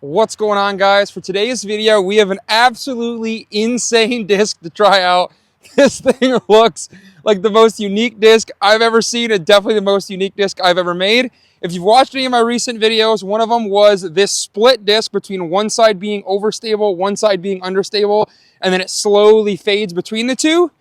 What's going on, guys? For today's video, we have an absolutely insane disc to try out. This thing looks like the most unique disc I've ever seen, and definitely the most unique disc I've ever made. If you've watched any of my recent videos, one of them was this split disc between one side being overstable, one side being understable, and then it slowly fades between the two.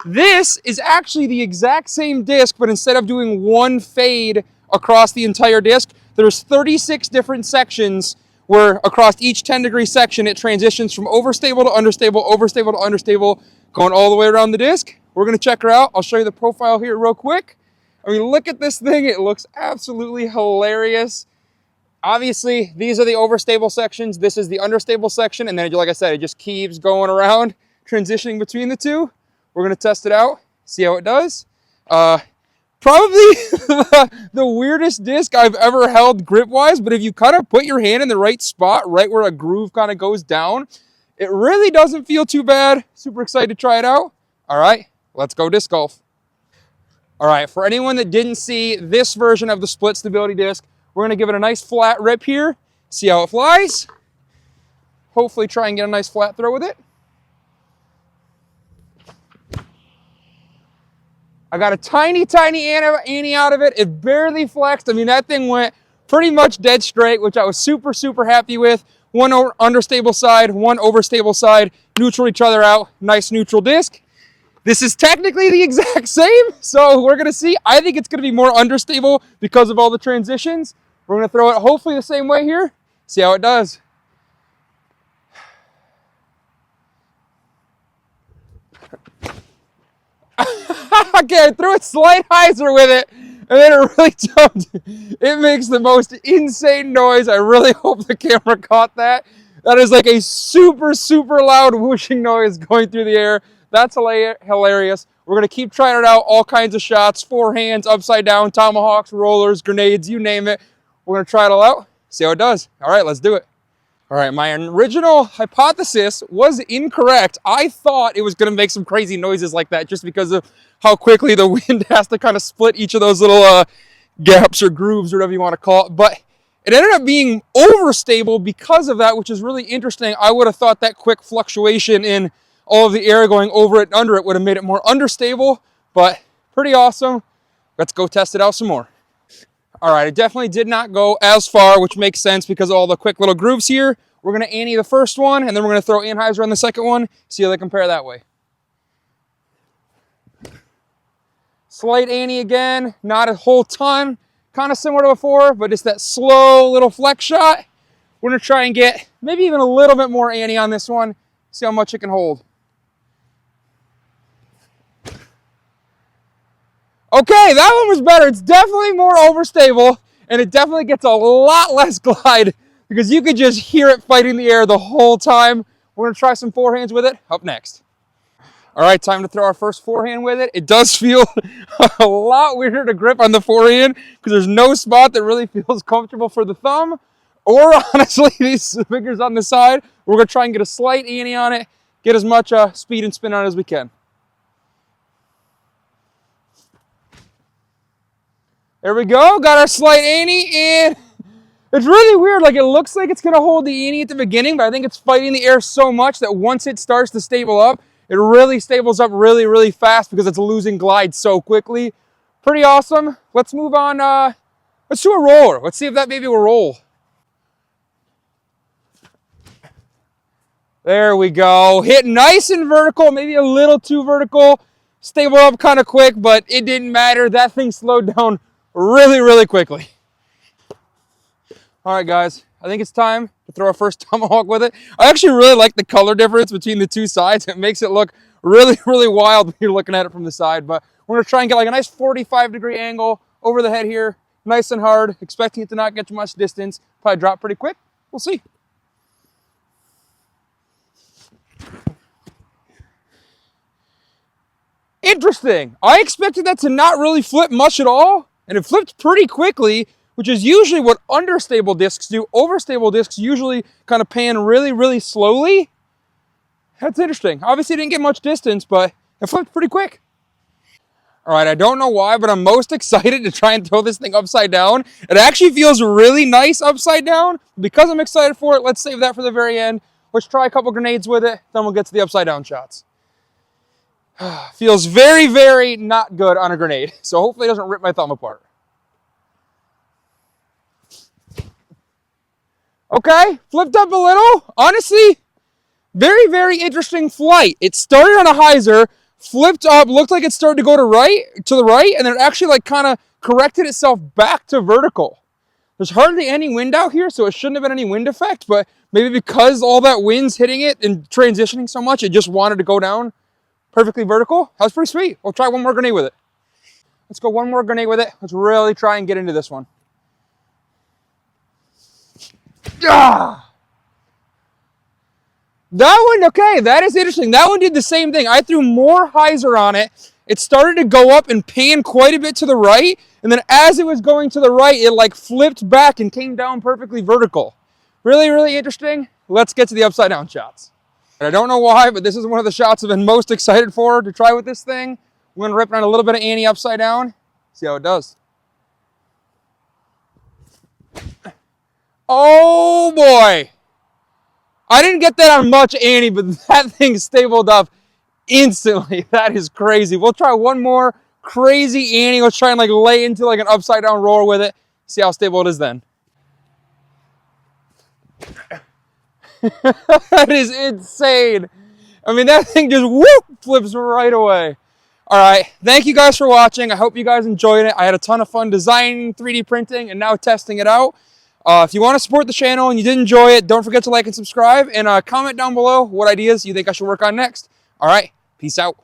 This is actually the exact same disc, but instead of doing one fade across the entire disc, there's 36 different sections where across each 10-degree section, it transitions from overstable to understable, overstable to understable, going all the way around the disc. We're gonna check her out. I'll show you the profile here real quick. I mean, look at this thing. It looks absolutely hilarious. Obviously, these are the overstable sections. This is the understable section. And then, like I said, it just keeps going around, transitioning between the two. We're gonna test it out, see how it does. Probably the weirdest disc I've ever held grip-wise, but if you kind of put your hand in the right spot, right where a groove kind of goes down, it really doesn't feel too bad. Super excited to try it out. All right, let's go disc golf. All right, for anyone that didn't see this version of the split stability disc, we're gonna give it a nice flat rip here, see how it flies. Hopefully try and get a nice flat throw with it. I got a tiny ante out of it. It barely flexed. I mean, that thing went pretty much dead straight, which I was super happy with. One understable side, one overstable side, neutral each other out. Nice neutral disc. This is technically the exact same, so we're gonna see. I think it's gonna be more understable because of all the transitions. We're gonna throw it hopefully the same way here. See how it does. Okay, I threw a slight hyzer with it, and then it really jumped. It makes the most insane noise. I really hope the camera caught that. That is like a super loud whooshing noise going through the air. That's hilarious. We're going to keep trying it out, all kinds of shots, forehands, upside down, tomahawks, rollers, grenades, you name it. We're going to try it all out, see how it does. All right, let's do it. All right, my original hypothesis was incorrect. I thought it was going to make some crazy noises like that just because of how quickly the wind has to kind of split each of those little gaps or grooves or whatever you want to call it. But it ended up being overstable because of that, which is really interesting. I would have thought that quick fluctuation in all of the air going over it and under it would have made it more understable, but pretty awesome. Let's go test it out some more. All right, it definitely did not go as far, which makes sense because of all the quick little grooves here. We're going to ante the first one, and then we're going to throw anhyzer on the second one, see how they compare that way. Slight ante again, not a whole ton, kind of similar to before, but it's that slow little flex shot. We're going to try and get maybe even a little bit more ante on this one, see how much it can hold. Okay, that one was better. It's definitely more overstable, and it definitely gets a lot less glide because you could just hear it fighting the air the whole time. We're gonna try some forehands with it up next. All right, time to throw our first forehand with it. It does feel a lot weirder to grip on the forehand because there's no spot that really feels comfortable for the thumb or honestly these fingers on the side. We're gonna try and get a slight ante on it, get as much speed and spin on it as we can. There we go, got our slight ante, and it's really weird. Like, it looks like it's gonna hold the ante at the beginning, but I think it's fighting the air so much that once it starts to stable up, it really stables up really fast because it's losing glide so quickly. Pretty awesome. Let's move on. Let's do a roller. Let's see if that maybe will roll. There we go. Hit nice and vertical, maybe a little too vertical. Stable up kind of quick, but it didn't matter. That thing slowed down really quickly. All right, guys, I think it's time to throw our first tomahawk with it. I actually really like the color difference between the two sides. It makes it look really wild when you're looking at it from the side, but we're gonna try and get like a nice 45-degree angle over the head here, nice and hard, expecting it to not get too much distance, probably drop pretty quick. We'll see. Interesting. I expected that to not really flip much at all, and it flipped pretty quickly, which is usually what understable discs do. Overstable discs usually kind of pan really slowly. That's interesting. Obviously, it didn't get much distance, but it flipped pretty quick. All right, I don't know why, but I'm most excited to try and throw this thing upside down. It actually feels really nice upside down. Because I'm excited for it, let's save that for the very end. Let's try a couple grenades with it, then we'll get to the upside down shots. Feels very, very not good on a grenade, so hopefully it doesn't rip my thumb apart. Okay, flipped up a little. Honestly, very, very interesting flight. It started on a hyzer, flipped up, looked like it started to go to the right, and then it actually like kind of corrected itself back to vertical. There's hardly any wind out here, so it shouldn't have been any wind effect, but maybe because all that wind's hitting it and transitioning so much, it just wanted to go down perfectly vertical. That was pretty sweet. We'll try one more grenade with it. Let's go one more grenade with it. Let's really try and get into this one. Ah! That one, okay, that is interesting. That one did the same thing. I threw more hyzer on it. It started to go up and pan quite a bit to the right. And then as it was going to the right, it like flipped back and came down perfectly vertical. Really, really interesting. Let's get to the upside down shots. I don't know why, but this is one of the shots I've been most excited for to try with this thing. I'm going to rip it on a little bit of Annie upside down. See how it does. Oh boy. I didn't get that on much Annie, but that thing stabled up instantly. That is crazy. We'll try one more crazy Annie. Let's try and like lay into like an upside down roller with it. See how stable it is then. That is insane. I mean, that thing just whoop flips right away. All right. Thank you guys for watching. I hope you guys enjoyed it. I had a ton of fun designing, 3D printing, and now testing it out. If you want to support the channel and you did enjoy it, don't forget to like and subscribe, and comment down below what ideas you think I should work on next. All right, peace out.